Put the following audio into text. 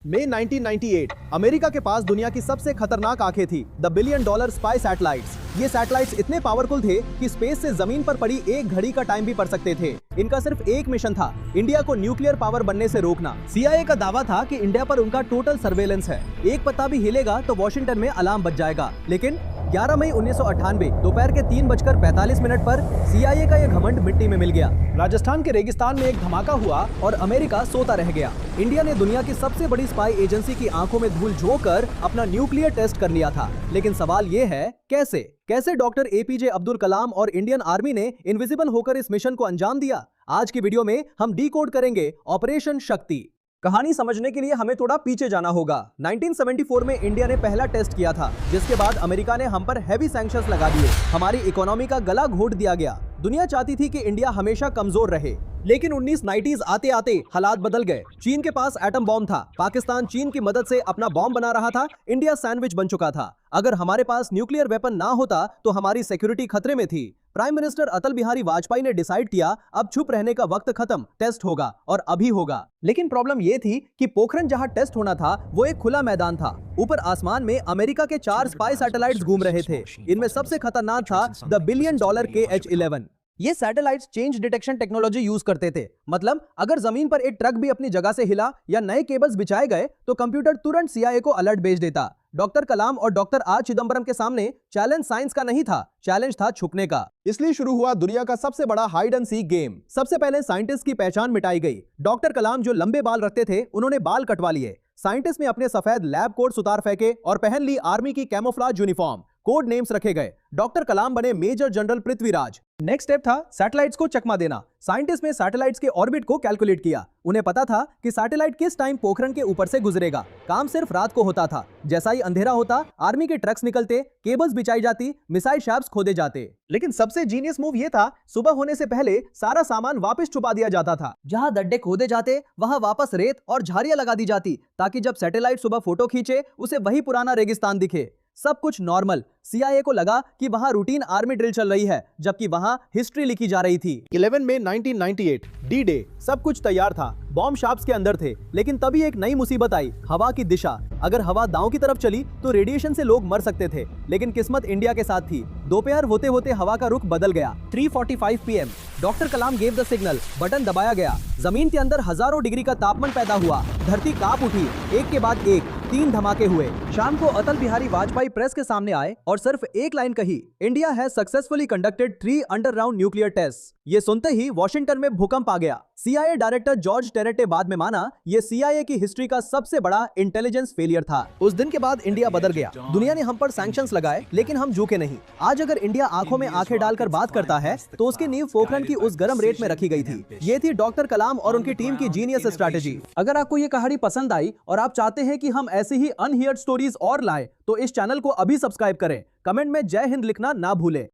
मई 1998 America के पास दुनिया की सबसे खतरनाक आंखें थी, the billion dollar spy satellites. ये सैटेलाइट्स इतने पावरफुल थे कि स्पेस से जमीन पर पड़ी एक घड़ी का टाइम भी पढ़ सकते थे। इनका सिर्फ एक मिशन था, इंडिया को न्यूक्लियर पावर बनने से रोकना। CIA का दावा था कि इंडिया पर उनका टोटल सर्वेलेंस है, एक पत्ता भी हिलेगा तो वॉशिंगटन में अलार्म बज जाएगा। लेकिन 11 मई 1998 दोपहर के 3:45 पर CIA का यह घमंड मिट्टी में मिल गया। राजस्थान के रेगिस्तान में एक धमाका हुआ और अमेरिका सोता रह गया। इंडिया ने दुनिया की सबसे बड़ी स्पाई एजेंसी की आंखों में धूल झोंककर अपना न्यूक्लियर टेस्ट कर लिया था। लेकिन सवाल ये है, कैसे डॉक्टर APJ अब्दुल कलाम और इंडियन आर्मी ने इनविजिबल होकर इस मिशन को अंजाम दिया? आज की वीडियो में हम डीकोड करेंगे ऑपरेशन शक्ति। कहानी समझने के लिए हमें थोड़ा पीछे जाना होगा। 1974 में इंडिया ने पहला टेस्ट किया था, जिसके बाद अमेरिका ने हम पर हैवी सैंक्शंस लगा दिए। हमारी इकोनॉमी का गला घोट दिया गया। दुनिया चाहती थी कि इंडिया हमेशा कमजोर रहे, लेकिन 1990s आते आते हालात बदल गए। चीन के पास एटम बॉम्ब था, पाकिस्तान चीन की मदद से अपना बॉम्ब बना रहा था, इंडिया सैंडविच बन चुका था। अगर हमारे पास न्यूक्लियर वेपन ना होता तो हमारी सिक्योरिटी खतरे में थी। प्राइम मिनिस्टर अटल बिहारी वाजपेयी ने डिसाइड किया, अब चुप रहने का वक्त खत्म, टेस्ट होगा और अभी होगा। लेकिन प्रॉब्लम यह थी कि पोखरण जहां टेस्ट होना था वो एक खुला मैदान था। ऊपर आसमान में अमेरिका के 4 स्पाई सैटेलाइट्स घूम रहे थे। इनमें सबसे खतरनाक था द बिलियन डॉलर KH-11। ये satellites change detection technology use करते थे। मतलब अगर जमीन पर एक ट्रक भी अपनी जगह से हिला या नए केबल्स बिछाए गए तो कंप्यूटर तुरंत CIA को अलर्ट भेज देता। डॉक्टर कलाम और डॉक्टर R चिदंबरम के सामने चैलेंज साइंस का नहीं था, चैलेंज था छुपने का। इसलिए शुरू हुआ दुनिया का सबसे बड़ा हाइड एंड सीक गेम। सबसे पहले साइंटिस्ट की पहचान मिटाई गई। डॉक्टर कलाम जो लंबे बाल रखते थे, उन्होंने बाल कटवा लिए। साइंटिस्ट ने अपने सफेद लैब कोट उतार फेंके और पहन ली आर्मी की कैमोफ्लेज यूनिफॉर्म। कोड नेम्स रखे गए। डॉक्टर कलाम बने major general Prithviraj. Next step था सैटेलाइट्स को चकमा देना। साइंटिस्ट ने सैटेलाइट्स के ऑर्बिट को कैलकुलेट किया। उन्हें पता था कि सैटेलाइट किस टाइम पोखरण के ऊपर से गुजरेगा। काम सिर्फ रात को होता था। जैसा ही अंधेरा होता, आर्मी के ट्रक्स निकलते, केबल्स बिछाई जाती, मिसाइल शैफ्ट्स खोदे जाते। लेकिन सबसे जीनियस मूव ये था, सुबह होने से पहले सारा सामान वापस छुपा दिया जाता था। जहां गड्ढे खोदे जाते वहां वापस रेत और झाड़ियां लगा दी जाती, ताकि जब सैटेलाइट सुबह फोटो खींचे उसे वही पुराना रेगिस्तान दिखे। सब कुछ नॉर्मल। CIA को लगा कि वहां रूटीन आर्मी ड्रिल चल रही है, जबकि वहां हिस्ट्री लिखी जा रही थी। 11 मई 1998 D-Day। सब कुछ तैयार था, बॉम्ब शाफ्ट्स के अंदर थे। लेकिन तभी एक नई मुसीबत आई, हवा की दिशा। अगर हवा दांव की तरफ चली तो रेडिएशन से लोग मर सकते थे। लेकिन किस्मत इंडिया के साथ थी। दोपहर होते होते हवा का रुख बदल गया। 3:45 PM doctor Kalam gave the signal. Button दबाया गया। जमीन के अंदर हजारों डिग्री का तापमान पैदा हुआ। धरती कांप उठी। एक के बाद एक 3 धमाके हुए। शाम को अटल बिहारी वाजपेयी प्रेस के सामने आए और सिर्फ एक लाइन कही, India has successfully conducted 3 underground nuclear test. ये सुनते ही वॉशिंगटन में भूकंप आ गया। CIA डायरेक्टर जॉर्ज टेरेट ने बाद में माना, ये CIA की हिस्ट्री का सबसे बड़ा इंटेलिजेंस फेलियर था। उस दिन के बाद इंडिया बदल गया। दुनिया ने हम पर सैंक्शंस लगाए, लेकिन हम झुके नहीं। आज अगर इंडिया आंखों में आंखें डालकर बात करता है तो उसकी नींव पोखरण की उस गर्म रेत में रखी गई थी। ये थी डॉक्टर कलाम और उनकी टीम की जीनियस स्ट्रैटेजी। अगर आपको ये कहानी पसंद आई और आप चाहते हैं कि हम ऐसी ही अनहियर्ड स्टोरीज और लाएं, तो इस चैनल को अभी सब्सक्राइब करें। कमेंट में जय हिंद लिखना ना भूलें।